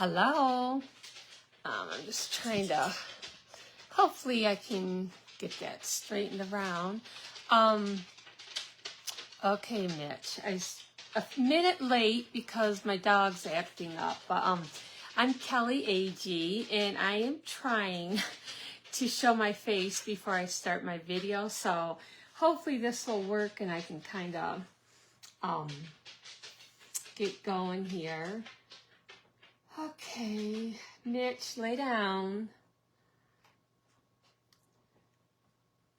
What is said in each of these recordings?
Hello. I'm just trying to, hopefully I can get that straightened around. Okay, Mitch, a minute late because my dog's acting up, but I'm Kelly AG, and I am trying to show my face before I start my video, so hopefully this will work and I can kind of get going here. Okay, Mitch, lay down.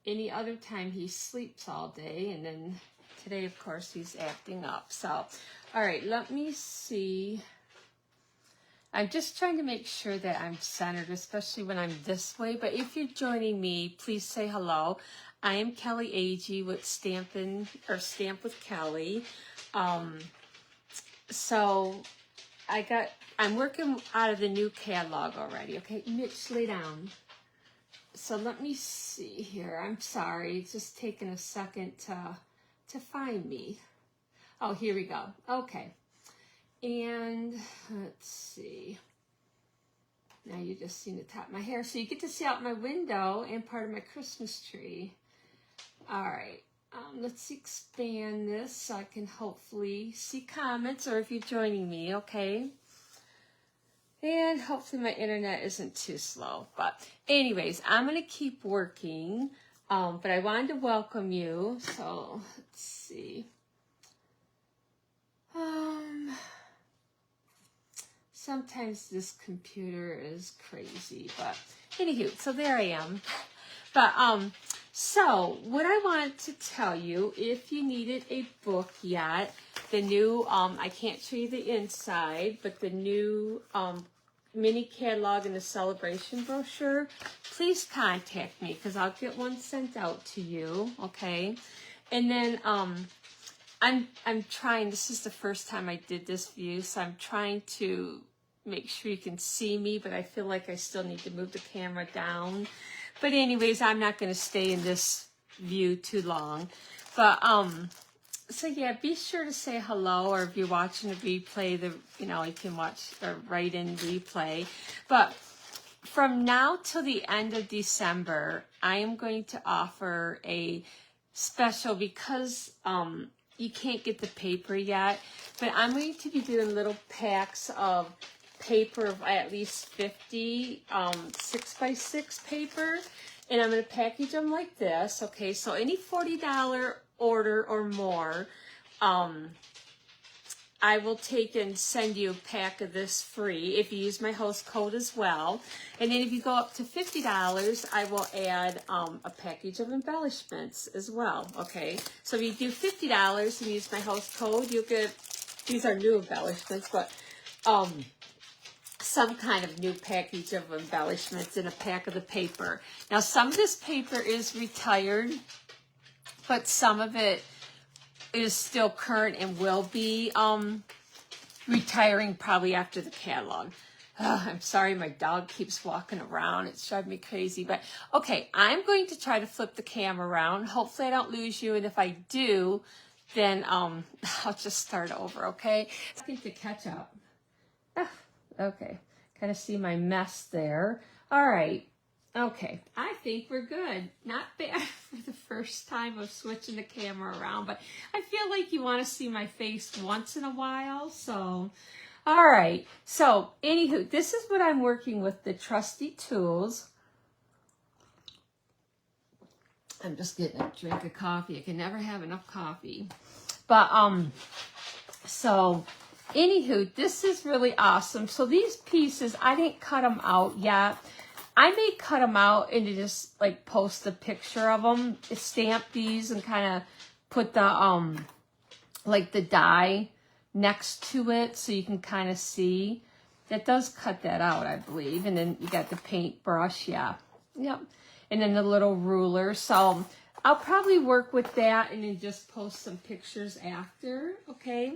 Any other time he sleeps all day, and then today, of course, he's acting up. So, all right, let me see. I'm just trying to make sure that I'm centered, especially when I'm this way. But if you're joining me, please say hello. I am Kelly AG with Stamp with Kelly. So I'm working out of the new catalog already. Okay, Mitch, lay down. So let me see here. I'm sorry, it's just taking a second to find me. Oh, here we go. Okay. And let's see. Now you just see the top of my hair. So you get to see out my window and part of my Christmas tree. All right. Let's expand this so I can hopefully see comments, or if you're joining me, okay? And hopefully my internet isn't too slow. But anyways, I'm going to keep working. But I wanted to welcome you. So let's see. Sometimes this computer is crazy, but anywho, so there I am. But so what I want to tell you, if you needed a book yet, the new I can't show you the inside, but the new mini catalog and the celebration brochure, please contact me because I'll get one sent out to you, okay? And then I'm trying, this is the first time I did this view, so I'm trying to make sure you can see me, but I feel like I still need to move the camera down. But anyways, I'm not going to stay in this view too long. But so yeah, be sure to say hello, or if you're watching a replay, you can watch or write in replay. But from now till the end of December, I am going to offer a special because you can't get the paper yet, but I'm going to be doing little packs of paper of at least 50 6x6 paper, and I'm going to package them like this. Okay, so any $40 order or more, I will take and send you a pack of this free if you use my host code as well. And then if you go up to $50, I will add a package of embellishments as well. Okay, so if you do $50 and use my host code, you'll get, these are new embellishments, but some kind of new package of embellishments in a pack of the paper. Now, some of this paper is retired, but some of it is still current and will be retiring probably after the catalog. I'm sorry, my dog keeps walking around. It's driving me crazy. But okay, I'm going to try to flip the camera around. Hopefully I don't lose you, and if I do, then I'll just start over, okay? I think to catch up. Okay, kind of see my mess there. All right, okay, I think we're good. Not bad for the first time of switching the camera around, but I feel like you want to see my face once in a while, so. All right, so anywho, this is what I'm working with, the Trusty Tools. I'm just getting a drink of coffee. I can never have enough coffee. But, so anywho, this is really awesome. So these pieces, I didn't cut them out yet. I may cut them out and just like post a picture of them, stamp these and kind of put the, like the die next to it so you can kind of see. That does cut that out, I believe. And then you got the paintbrush, yeah. Yep. And then the little ruler. So I'll probably work with that and then just post some pictures after, okay?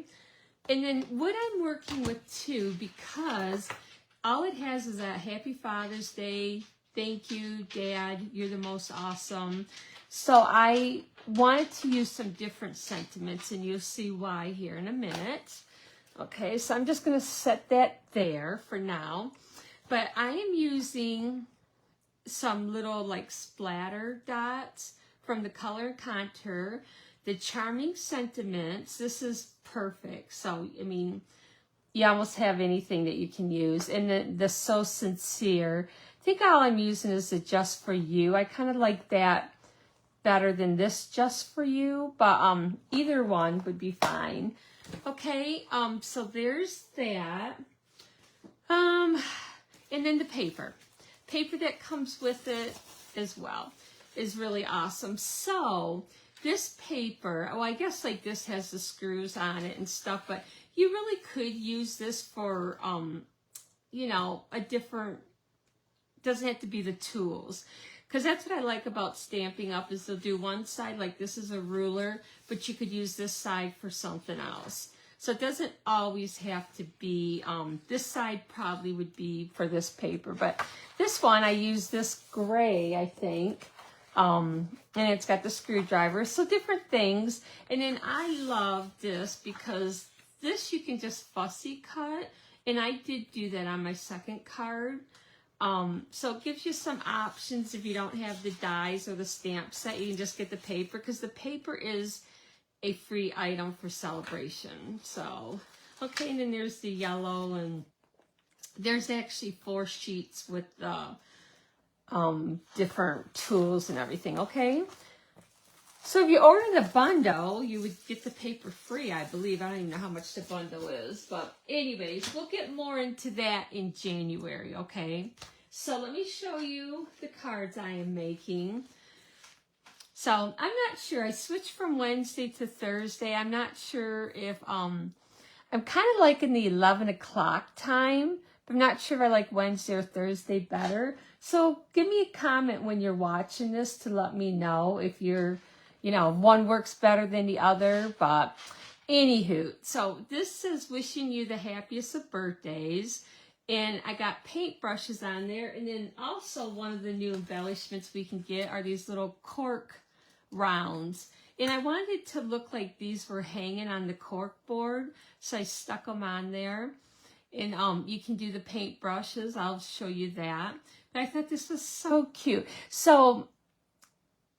And then what I'm working with too, because all it has is a Happy Father's Day, thank you, Dad, you're the most awesome. So I wanted to use some different sentiments, and you'll see why here in a minute. Okay, so I'm just going to set that there for now. But I am using some little like splatter dots from the Color and Contour, the Charming Sentiments. This is perfect. So, I mean, you almost have anything that you can use. And the So Sincere, I think all I'm using is the Just For You. I kind of like that better than this Just For You, but either one would be fine. Okay, so there's that. And then the paper that comes with it as well is really awesome. So this paper, oh, I guess like this has the screws on it and stuff, but you really could use this for, you know, a different, doesn't have to be the tools. Because that's what I like about Stampin' Up! Is they'll do one side, like this is a ruler, but you could use this side for something else. So it doesn't always have to be, this side probably would be for this paper, but this one, I use this gray, I think, and it's got the screwdriver, so different things. And then I love this because this you can just fussy cut, and I did do that on my second card. So it gives you some options if you don't have the dies or the stamp set. You can just get the paper, because the paper is a free item for celebration. So, okay, and then there's the yellow, and there's actually 4 sheets with the different tools and everything, okay? So if you order the bundle, you would get the paper free, I believe. I don't even know how much the bundle is. But anyways, we'll get more into that in January, okay? So let me show you the cards I am making. So I'm not sure. I switched from Wednesday to Thursday. I'm not sure if, I'm kind of liking the 11 o'clock time. But I'm not sure if I like Wednesday or Thursday better. So give me a comment when you're watching this to let me know if you're, you know, one works better than the other. But anywho, so this says wishing you the happiest of birthdays. And I got paintbrushes on there. And then also one of the new embellishments we can get are these little cork rounds. And I wanted it to look like these were hanging on the cork board. So I stuck them on there. And you can do the paintbrushes. I'll show you that. But I thought this was so cute. So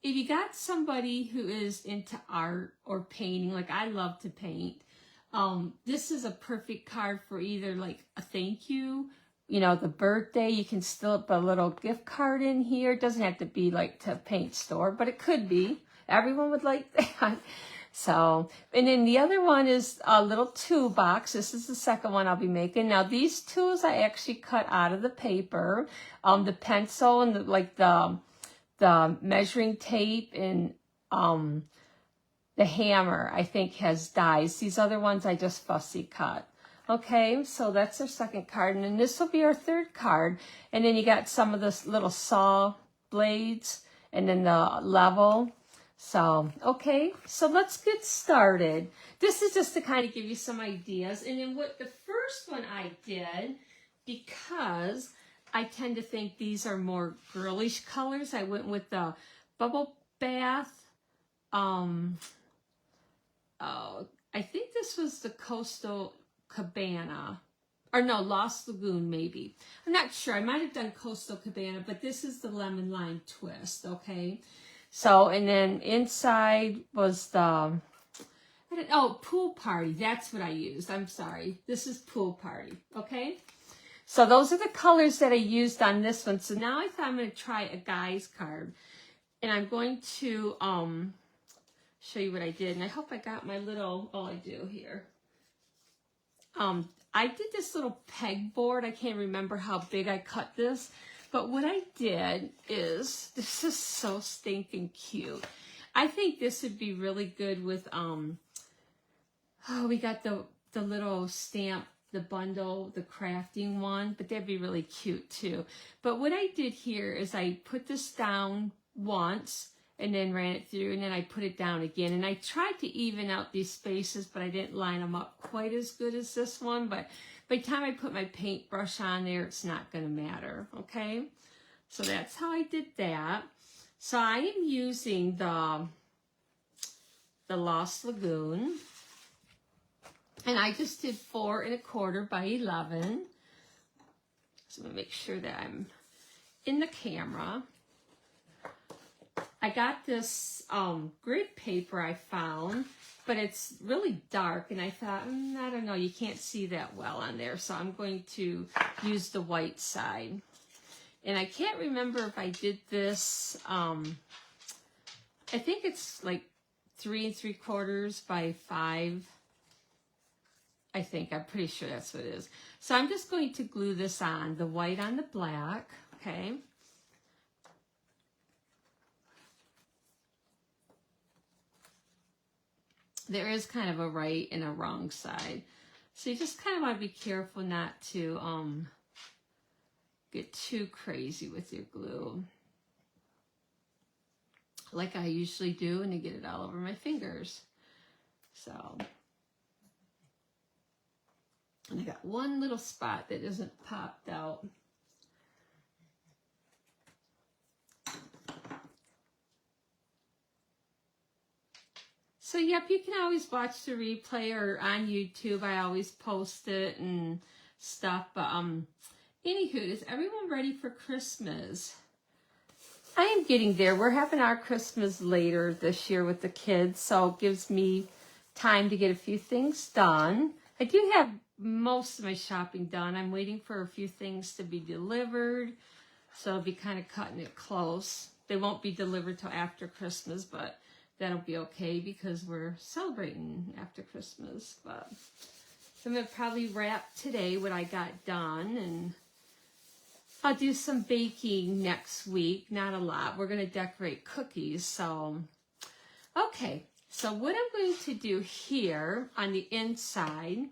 if you got somebody who is into art or painting, like I love to paint, this is a perfect card for either like a thank you, you know, the birthday. You can still put a little gift card in here. It doesn't have to be like to a paint store, but it could be. Everyone would like that. So, and then the other one is a little toolbox. This is the second one I'll be making. Now, these tools I actually cut out of the paper. The pencil and the measuring tape and the hammer, I think, has dies. These other ones I just fussy cut. Okay, so that's our second card. And then this will be our third card. And then you got some of this little saw blades and then the level. So, okay, so let's get started. This is just to kind of give you some ideas. And then what the first one I did, because I tend to think these are more girlish colors, I went with the Bubble Bath. I think this was the Coastal Cabana. Or no, Lost Lagoon maybe. I'm not sure. I might have done Coastal Cabana, but this is the Lemon Lime Twist, okay? So, and then inside was the, Pool Party. That's what I used. I'm sorry. This is Pool Party, okay? So those are the colors that I used on this one. So now I thought I'm going to try a guy's card. And I'm going to show you what I did. And I hope I got my little, I do here. I did this little pegboard. I can't remember how big I cut this. But what I did is, this is so stinking cute. I think this would be really good with, we got the little stamp, the bundle, the crafting one, but that'd be really cute too. But what I did here is I put this down once and then ran it through, and then I put it down again. And I tried to even out these spaces, but I didn't line them up quite as good as this one. But by the time I put my paintbrush on there, it's not going to matter, okay? So that's how I did that. So I am using the Lost Lagoon. And I just did 4 1/4 by 11. So I'm going to make sure that I'm in the camera. I got this grid paper I found, but it's really dark, and I thought, I don't know, you can't see that well on there, so I'm going to use the white side. And I can't remember if I did this, I think it's like 3 3/4 by 5. I think, I'm pretty sure that's what it is. So I'm just going to glue this on, the white on the black, okay? There is kind of a right and a wrong side. So you just kind of want to be careful not to get too crazy with your glue, like I usually do, and to get it all over my fingers. So, and I got one little spot that isn't popped out. So, yep, you can always watch the replay or on YouTube. I always post it and stuff. But, anywho, is everyone ready for Christmas? I am getting there. We're having our Christmas later this year with the kids, so it gives me time to get a few things done. I do have most of my shopping done. I'm waiting for a few things to be delivered, so I'll be kind of cutting it close. They won't be delivered till after Christmas, but that'll be okay because we're celebrating after Christmas. But so I'm going to probably wrap today what I got done, and I'll do some baking next week. Not a lot. We're going to decorate cookies. So, okay. So what I'm going to do here on the inside,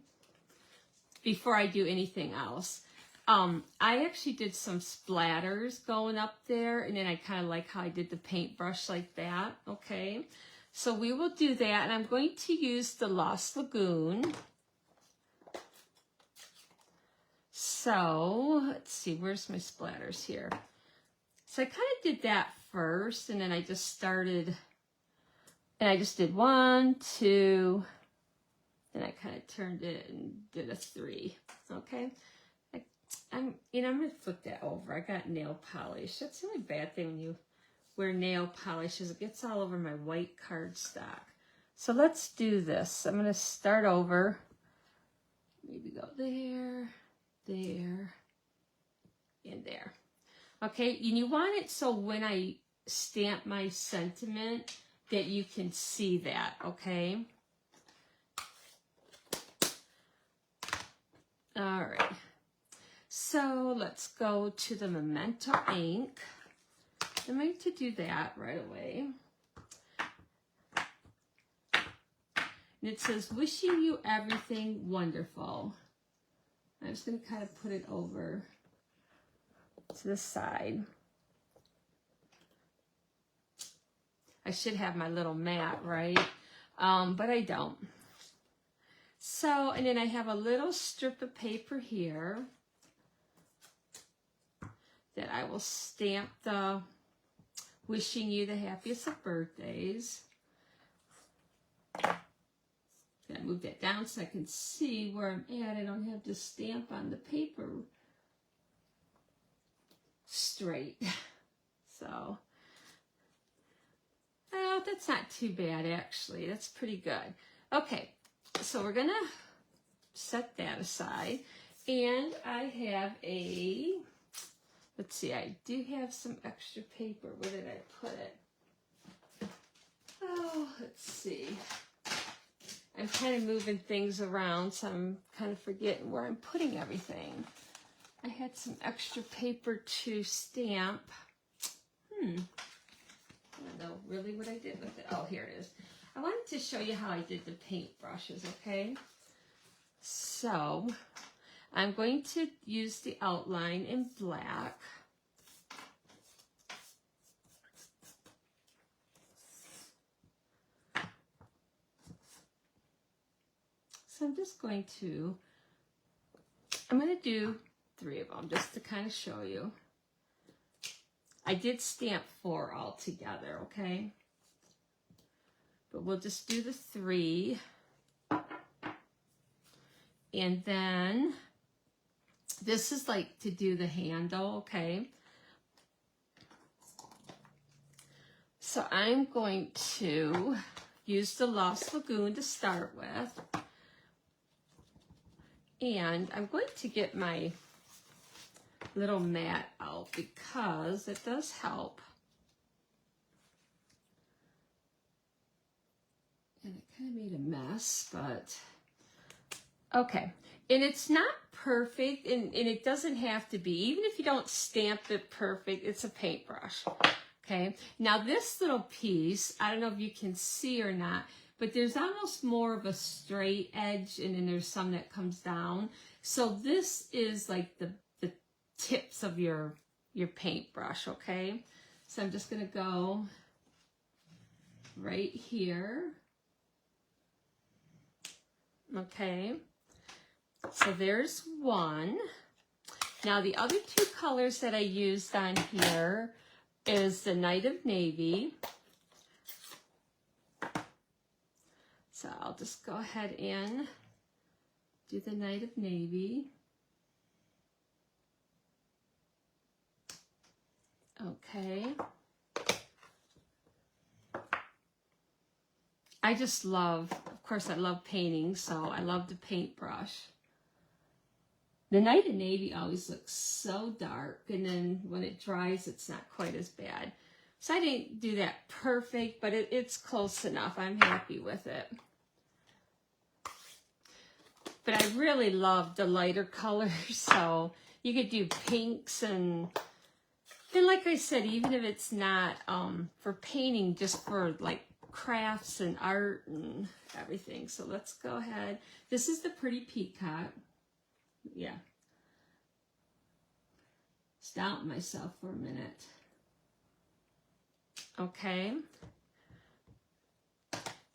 before I do anything else, I actually did some splatters going up there, and then I kind of like how I did the paintbrush like that, okay? So we will do that, and I'm going to use the Lost Lagoon. So, let's see, where's my splatters here? So I kind of did that first, and then I just started, and I just did 1, 2, and I kind of turned it and did a 3, okay? I'm going to flip that over. I got nail polish. That's the only bad thing when you wear nail polish is it gets all over my white cardstock. So let's do this. I'm going to start over. Maybe go there, there, and there. Okay, and you want it so when I stamp my sentiment that you can see that, okay? All right. So let's go to the Memento ink. I'm going to do that right away. And it says, wishing you everything wonderful. I'm just going to kind of put it over to the side. I should have my little mat, right? But I don't. So, and then I have a little strip of paper here that I will stamp the wishing you the happiest of birthdays. Gotta move that down so I can see where I'm at. I don't have to stamp on the paper straight. So, oh, that's not too bad actually. That's pretty good. Okay, so we're gonna set that aside. And I have a, let's see, I do have some extra paper. Where did I put it? Oh, let's see. I'm kind of moving things around, so I'm kind of forgetting where I'm putting everything. I had some extra paper to stamp. I don't know really what I did with it. Oh, here it is. I wanted to show you how I did the paintbrushes, okay? So, I'm going to use the outline in black. So I'm just going to, I'm going to do 3 of them just to kind of show you. I did stamp 4 all together, okay? But we'll just do the 3. And then this is like to do the handle, okay? So I'm going to use the Lost Lagoon to start with. And I'm going to get my little mat out because it does help. And it kind of made a mess, but okay. And it's not perfect, and it doesn't have to be. Even if you don't stamp it perfect, it's a paintbrush. Okay, now this little piece, I don't know if you can see or not, but there's almost more of a straight edge, and then there's some that comes down. So this is like the tips of your paintbrush, okay? So I'm just gonna go right here. Okay, so there's one. Now the other two colors that I used on here is the Night of Navy. So I'll just go ahead and do the Night of Navy. Okay. I just love, of course I love painting, so I love the paintbrush. The Night of Navy always looks so dark, and then when it dries, it's not quite as bad. So I didn't do that perfect, but it's close enough. I'm happy with it. But I really love the lighter colors, so you could do pinks and like I said, even if it's not for painting, just for like crafts and art and everything. So let's go ahead. This is the Pretty Peacock. Yeah. Stop myself for a minute. Okay.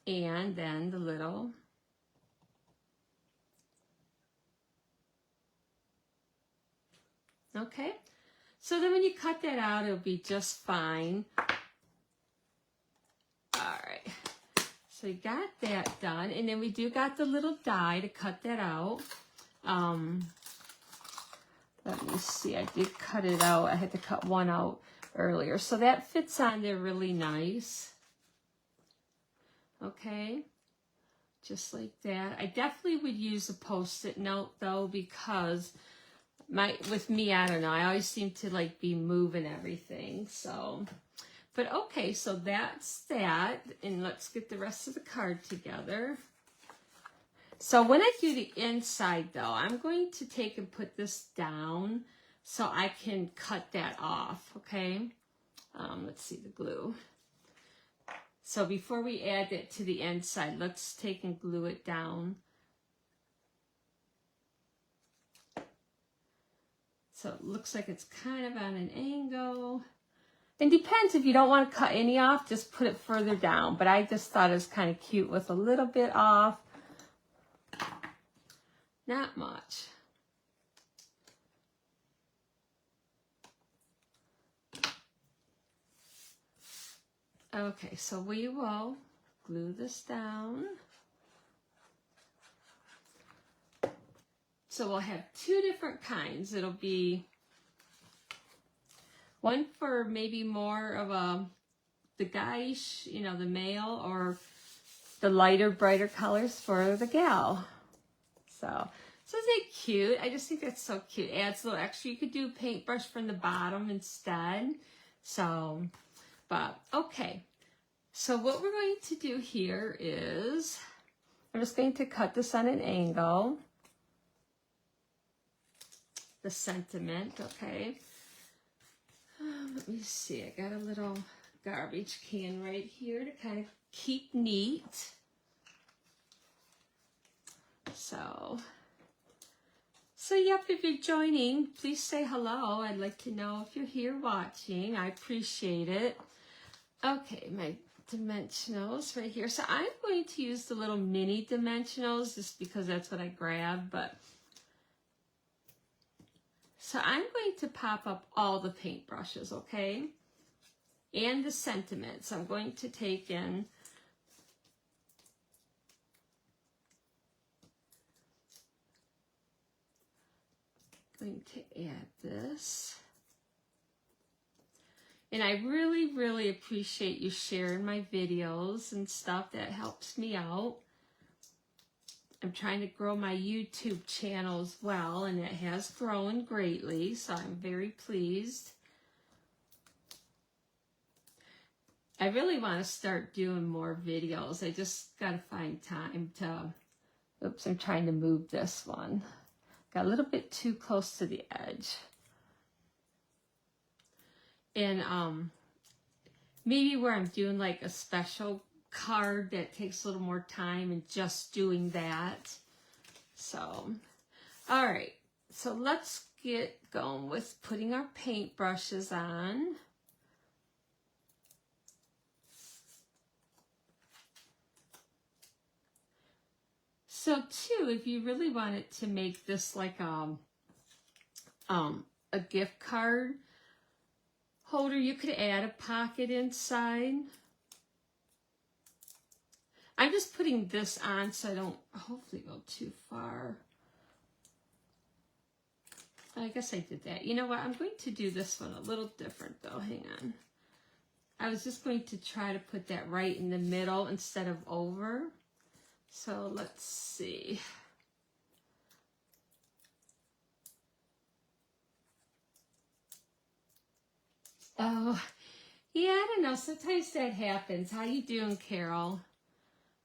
And then the little okay. So then when you cut that out, it'll be just fine. All right. So you got that done. And then we do got the little die to cut that out. Let me see. I did cut it out. I had to cut one out earlier. So that fits on there really nice. Okay. Just like that. I definitely would use a Post-it note though, because with me, I don't know, I always seem to like be moving everything. So, but okay, so that's that. And let's get the rest of the card together. So when I do the inside though, I'm going to take and put this down so I can cut that off, okay? Let's see the glue. So before we add it to the inside, let's take and glue it down. So it looks like it's kind of on an angle. It depends, if you don't want to cut any off, just put it further down. But I just thought it was kind of cute with a little bit off. Not much. Okay, so we will glue this down. So we'll have two different kinds. It'll be one for maybe more of the guyish, you know, the male, or the lighter, brighter colors for the gal. So isn't it cute? I just think that's so cute. Adds a little extra. You could do paintbrush from the bottom instead. So, but okay. So what we're going to do here is, I'm just going to cut this on an angle. The sentiment, okay. Let me see, I got a little garbage can right here to kind of keep neat. So yep, if you're joining, please say hello. I'd like to know if you're here watching. I appreciate it. Okay, my dimensionals right here. So I'm going to use the little mini dimensionals just because that's what I grabbed, but so I'm going to pop up all the paintbrushes, okay? And the sentiments. I'm going to take in going to add this. And I really, really appreciate you sharing my videos and stuff. That helps me out. I'm trying to grow my YouTube channel as well, and it has grown greatly, so I'm very pleased. I really want to start doing more videos. I just got to find time to, oops, I'm trying to move this one. Got a little bit too close to the edge. And maybe where I'm doing like a special card that takes a little more time and just doing that. So, all right. So let's get going with putting our paintbrushes on. So too, if you really wanted to make this like a gift card holder, you could add a pocket inside. I'm just putting this on so I don't hopefully go too far. I guess I did that. You know what? I'm going to do this one a little different though. Hang on. I was just going to try to put that right in the middle instead of over. So let's see. Oh, yeah, I don't know. Sometimes that happens. How you doing, Carol?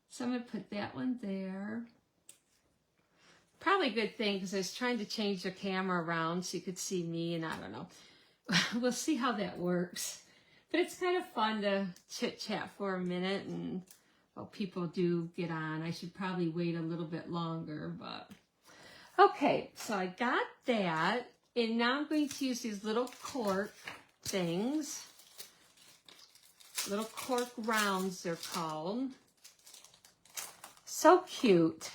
So I'm going to put that one there. Probably a good thing because I was trying to change the camera around so you could see me, and I don't know. We'll see how that works. But it's kind of fun to chit-chat for a minute, and well, people do get on. I should probably wait a little bit longer, but... Okay, so I got that, and now I'm going to use these little cork things. Little cork rounds, they're called. So cute.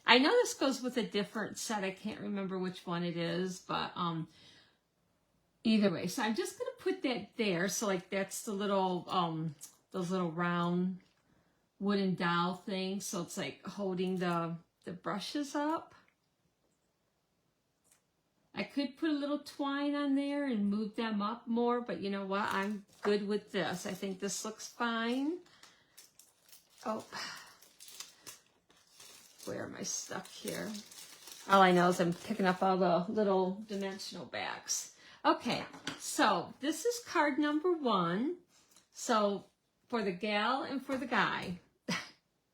I know this goes with a different set. I can't remember which one it is, but either way. So I'm just going to put that there. So like that's the little, those little round wooden dowel thing. So it's like holding the brushes up. I could put a little twine on there and move them up more, but you know what? I'm good with this. I think this looks fine. Oh, where am I stuck here? All I know is I'm picking up all the little dimensional backs. Okay, so this is card number 1. So for the gal and for the guy,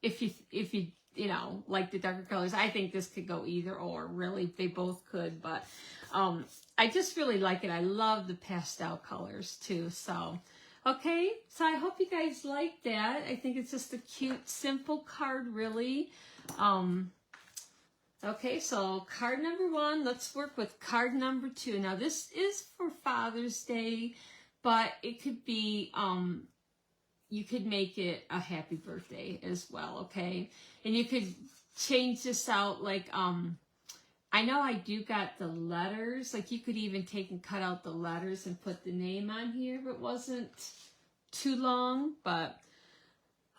if you know, like the darker colors, I think this could go either or, really. They both could, but I just really like it. I love the pastel colors too. So, okay, so I hope you guys like that. I think it's just a cute, simple card, really. Okay, so card number 1, let's work with card number 2. Now this is for Father's Day, but it could be, you could make it a happy birthday as well, okay? And you could change this out like, I know I do got the letters, like you could even take and cut out the letters and put the name on here if it wasn't too long, but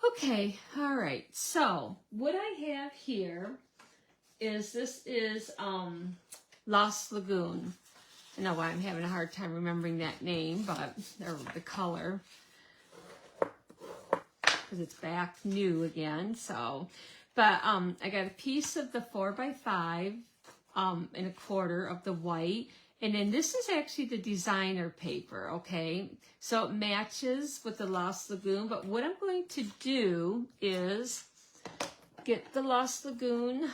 okay, all right. So what I have here is, this is Lost Lagoon. I know why I'm having a hard time remembering that name, but, or the color, because it's back new again. So, but I got a piece of the 4x5 and 1/4 of the white, and then this is actually the designer paper, okay? So it matches with the Lost Lagoon, but what I'm going to do is get the Lost Lagoon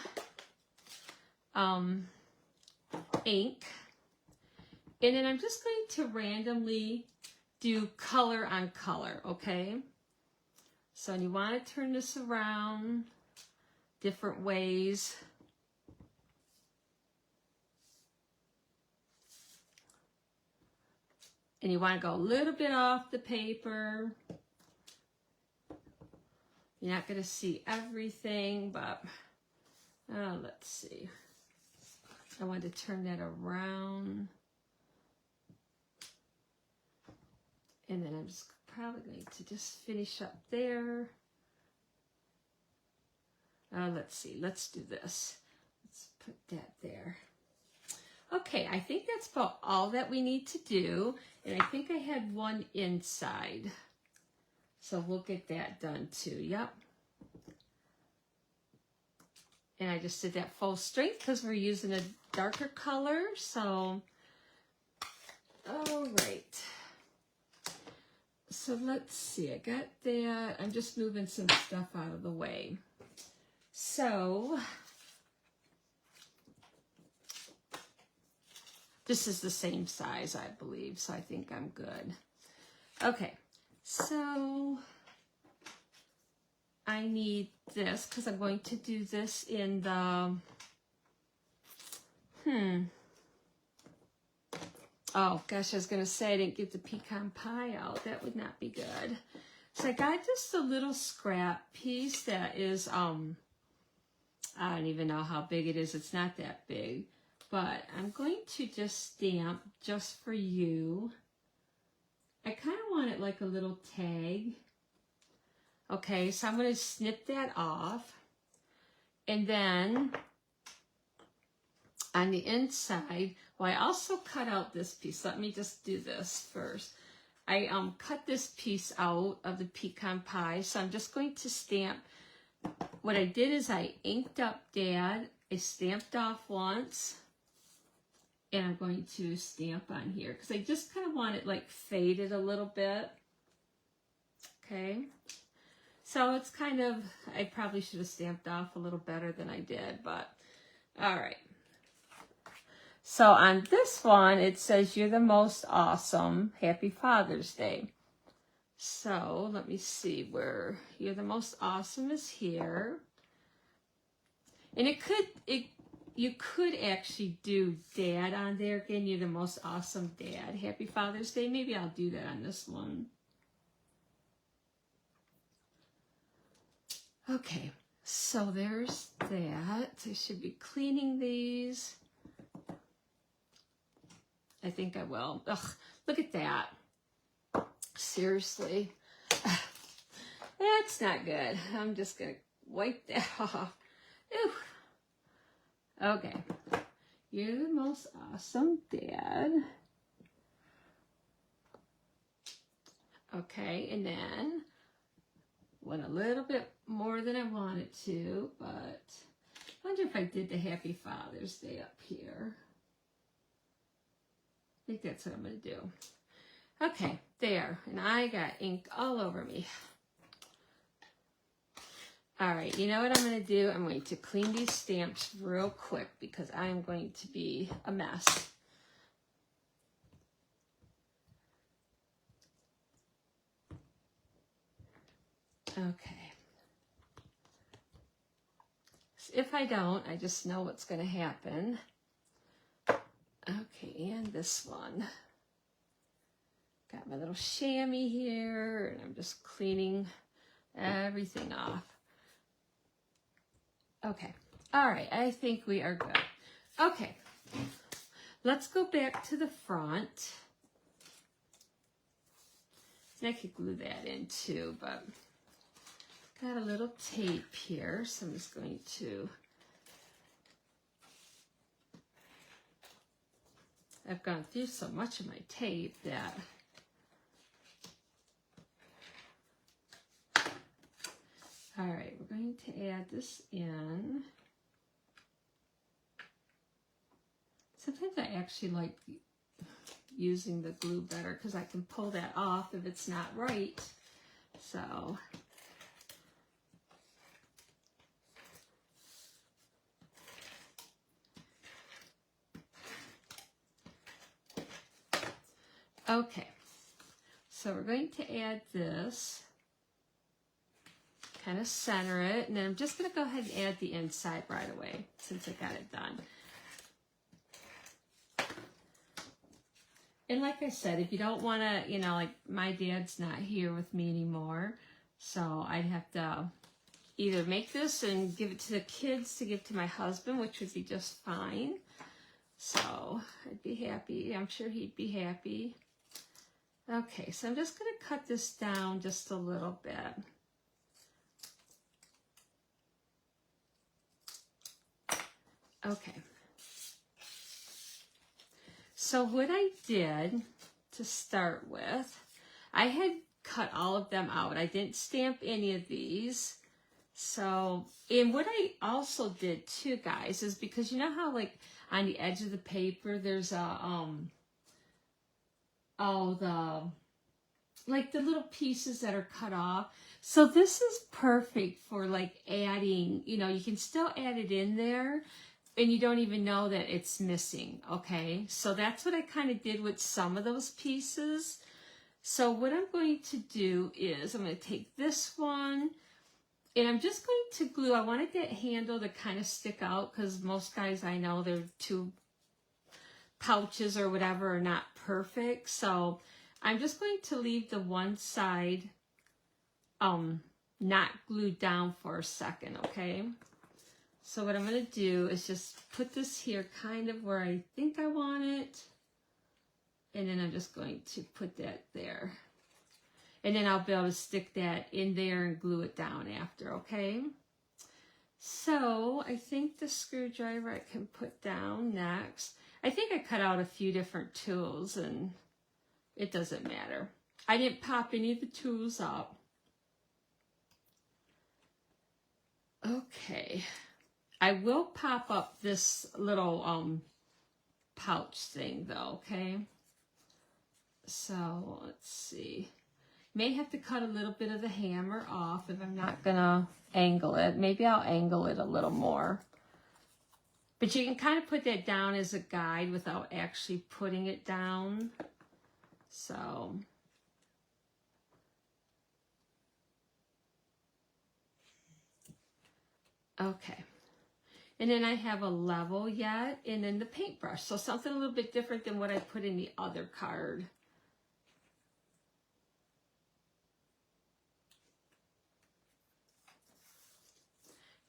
ink, and then I'm just going to randomly do color on color, okay? So you want to turn this around different ways. And you want to go a little bit off the paper. You're not going to see everything, but let's see. I want to turn that around. And then I'm just probably going to just finish up there. Let's see. Let's do this. Let's put that there. Okay, I think that's about all that we need to do. And I think I had one inside. So we'll get that done too. Yep. And I just did that full strength because we're using a darker color. So, all right. So let's see. I got that. I'm just moving some stuff out of the way. So, this is the same size, I believe. So I think I'm good. Okay. So I need this because I'm going to do this in the, oh gosh, I was going to say I didn't get the pecan pie out. That would not be good. So I got just a little scrap piece that is, I don't even know how big it is. It's not that big. But I'm going to just stamp just for you. I kind of want it like a little tag. Okay, so I'm going to snip that off. And then on the inside, well, I also cut out this piece. Let me just do this first. I cut this piece out of the pecan pie. So I'm just going to stamp. What I did is I inked up Dad. I stamped off once. And I'm going to stamp on here because I just kind of want it like faded a little bit. Okay. So it's kind of, I probably should have stamped off a little better than I did, but all right. So on this one, it says, "You're the most awesome. Happy Father's Day." So let me see where "You're the most awesome" is here. And you could actually do Dad on there. Again, "You're the most awesome Dad. Happy Father's Day." Maybe I'll do that on this one. Okay, so there's that. I should be cleaning these. I think I will. Ugh, look at that. Seriously. That's not good. I'm just going to wipe that off. Ew. Okay. "You're the most awesome Dad." Okay, and then went a little bit more than I wanted to, but I wonder if I did the Happy Father's Day up here. I think that's what I'm going to do. Okay, there. And I got ink all over me. All right, you know what I'm going to do? I'm going to clean these stamps real quick because I'm going to be a mess. Okay. So if I don't, I just know what's going to happen. Okay, and this one. Got my little chamois here, and I'm just cleaning everything off. Okay, all right, I think we are good. Okay, let's go back to the front. And I could glue that in too, but got a little tape here, so I'm just going to, I've gone through so much of my tape that all right, we're going to add this in. Sometimes I actually like using the glue better because I can pull that off if it's not right. So, okay. So we're going to add this. Kind of center it, and then I'm just going to go ahead and add the inside right away since I got it done. And like I said, if you don't want to, you know, like my dad's not here with me anymore, so I'd have to either make this and give it to the kids to give to my husband, which would be just fine. So I'd be happy. I'm sure he'd be happy. Okay, so I'm just going to cut this down just a little bit. Okay. So what I did to start with, I had cut all of them out. I didn't stamp any of these. So, and what I also did too, guys, is because you know how like on the edge of the paper there's a like the little pieces that are cut off. So this is perfect for like adding, you know, you can still add it in there and you don't even know that it's missing, okay? So that's what I kind of did with some of those pieces. So what I'm going to do is I'm going to take this one and I'm just going to glue. I wanted that handle to kind of stick out because most guys I know, their two pouches or whatever are not perfect. So I'm just going to leave the one side not glued down for a second, okay? So what I'm going to do is just put this here kind of where I think I want it. And then I'm just going to put that there. And then I'll be able to stick that in there and glue it down after, okay? So I think the screwdriver I can put down next. I think I cut out a few different tools and it doesn't matter. I didn't pop any of the tools up. Okay. I will pop up this little pouch thing though, okay? So let's see. May have to cut a little bit of the hammer off if I'm not gonna angle it. Maybe I'll angle it a little more. But you can kind of put that down as a guide without actually putting it down. So okay. And then I have a level yet, and then the paintbrush. So something a little bit different than what I put in the other card.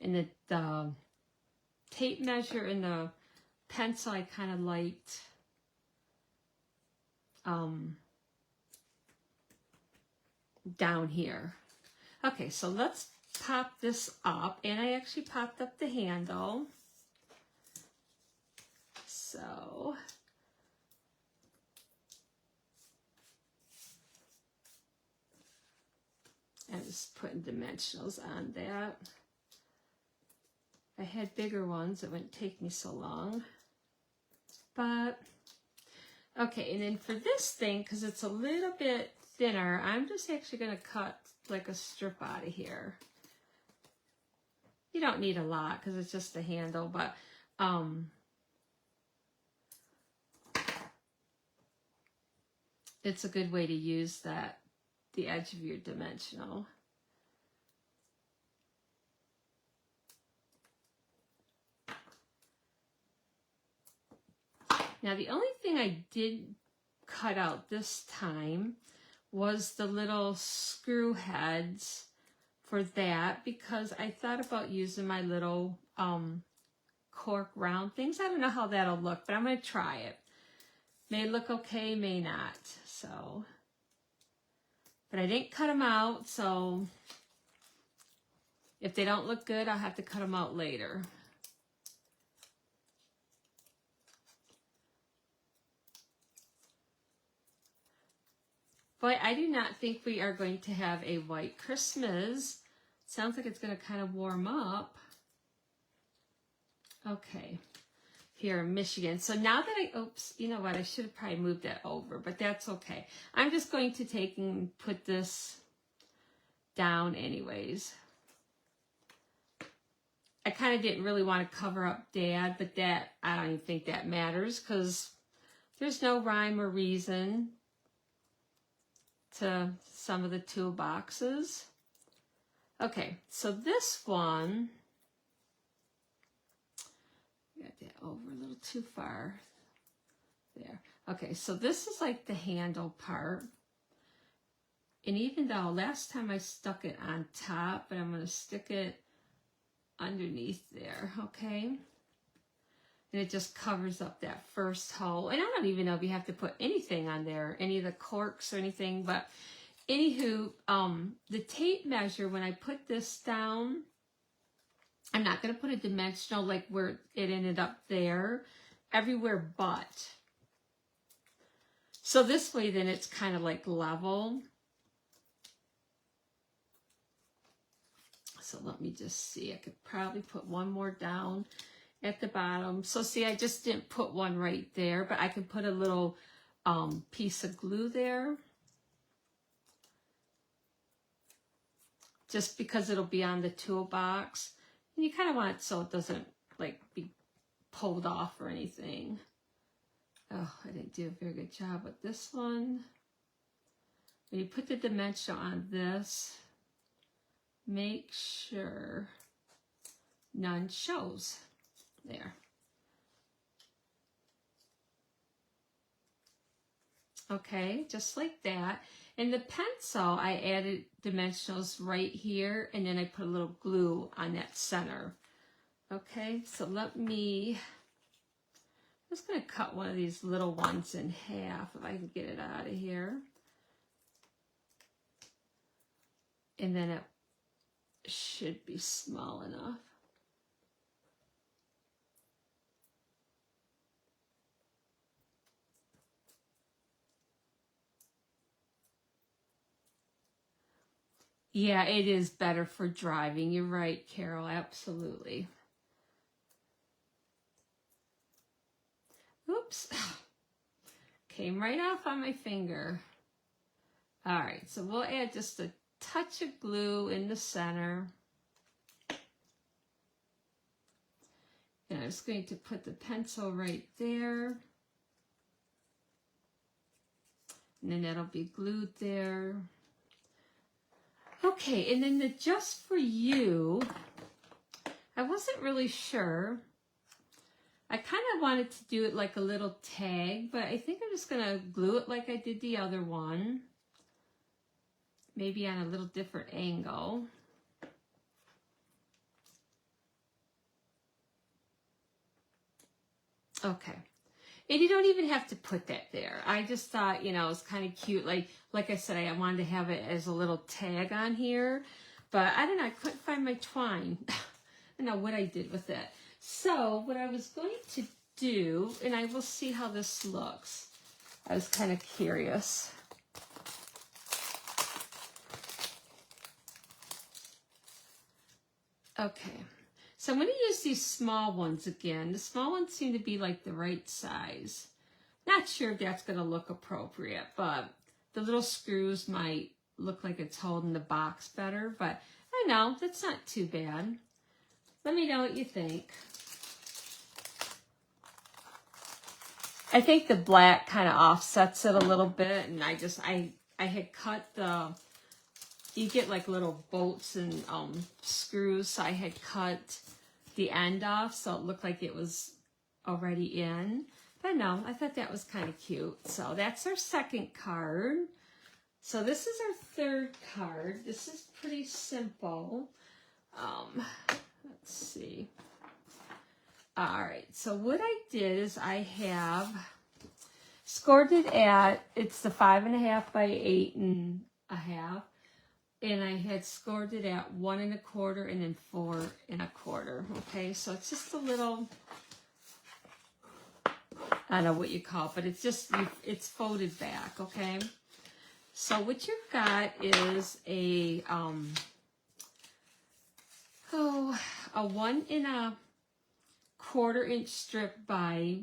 And the tape measure and the pencil I kind of liked. Down here. Okay, so let's pop this up, and I actually popped up the handle. So I'm just putting dimensionals on that. I had bigger ones, it wouldn't take me so long. But okay, and then for this thing, because it's a little bit thinner, I'm just actually going to cut like a strip out of here. You don't need a lot because it's just a handle, but it's a good way to use that, the edge of your dimensional. Now the only thing I did cut out this time was the little screw heads for that, because I thought about using my little cork round things. I don't know how that'll look, but I'm going to try it. May look okay, may not. So, but I didn't cut them out, so if they don't look good, I'll have to cut them out later. Boy, I do not think we are going to have a white Christmas. Sounds like it's going to kind of warm up. Okay, here in Michigan. So now that oops, you know what? I should have probably moved that over, but that's okay. I'm just going to take and put this down anyways. I kind of didn't really want to cover up Dad, but that, I don't even think that matters because there's no rhyme or reason to some of the toolboxes. Okay, so this one, got that over a little too far there. Okay, so this is like the handle part. And even though last time I stuck it on top, but I'm going to stick it underneath there, okay? And it just covers up that first hole. And I don't even know if you have to put anything on there, any of the corks or anything, but anywho, the tape measure, when I put this down, I'm not going to put a dimensional like where it ended up there, everywhere but So this way then it's kind of like level. So let me just see, I could probably put one more down at the bottom. So see, I just didn't put one right there, but I can put a little piece of glue there. Just because it'll be on the toolbox. And you kind of want it so it doesn't like be pulled off or anything. Oh, I didn't do a very good job with this one. When you put the dimensional on this, make sure none shows. There. Okay, just like that. And the pencil, I added dimensionals right here, and then I put a little glue on that center. Okay, so let me, I'm just going to cut one of these little ones in half if I can get it out of here. And then it should be small enough. Yeah, it is better for driving. You're right, Carol, absolutely. Oops. Came right off on my finger. All right, so we'll add just a touch of glue in the center. And I'm just going to put the pencil right there. And then that'll be glued there. Okay, and then the just for you, I wasn't really sure. I kind of wanted to do it like a little tag, but I think I'm just going to glue it like I did the other one. Maybe on a little different angle. Okay. And you don't even have to put that there. I just thought, you know, it's kind of cute. Like I said, I wanted to have it as a little tag on here. But I don't know, I couldn't find my twine. I don't know what I did with it. So what I was going to do, and I will see how this looks. I was kind of curious. Okay. So I'm going to use these small ones again. The small ones seem to be like the right size. Not sure if that's going to look appropriate, but the little screws might look like it's holding the box better, but I know, that's not too bad. Let me know what you think. I think the black kind of offsets it a little bit, and I had cut the, you get like little bolts and screws, so I had cut the end off so it looked like it was already in. But no, I thought that was kind of cute. So that's our second card. So this is our third card. This is pretty simple. Let's see. All right, so what I did is I have scored it at, it's the 5.5 by 8.5. And I had scored it at 1 1/4 and then 4 1/4. Okay, so it's just a little, I don't know what you call it, but it's just, it's folded back, okay? So what you've got is a 1 1/4 inch strip by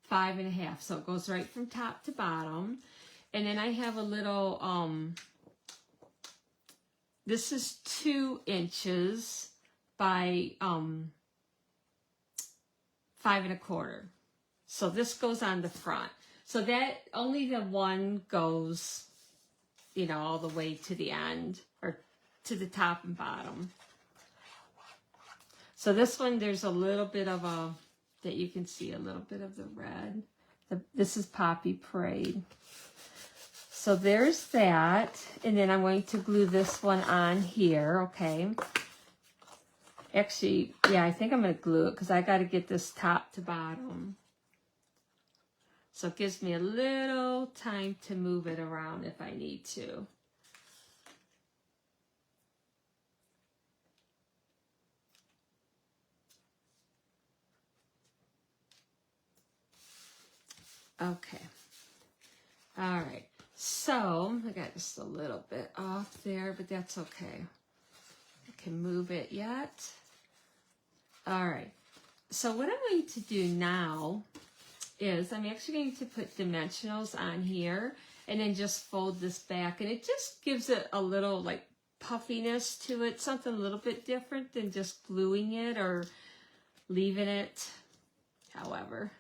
5.5. So it goes right from top to bottom. And then I have a little, this is 2 inches by 5 1/4. So this goes on the front. So that only the one goes, you know, all the way to the end or to the top and bottom. So this one, there's a little bit of a, that you can see a little bit of the red. This is Poppy Parade. So there's that. And then I'm going to glue this one on here, okay? Actually, yeah, I think I'm going to glue it because I got to get this top to bottom. So it gives me a little time to move it around if I need to. Okay. All right, so I got just a little bit off there, but that's okay. I can move it yet. All right, so what I'm going to do now is I'm actually going to put dimensionals on here and then just fold this back, and it just gives it a little like puffiness to it, something a little bit different than just gluing it or leaving it however.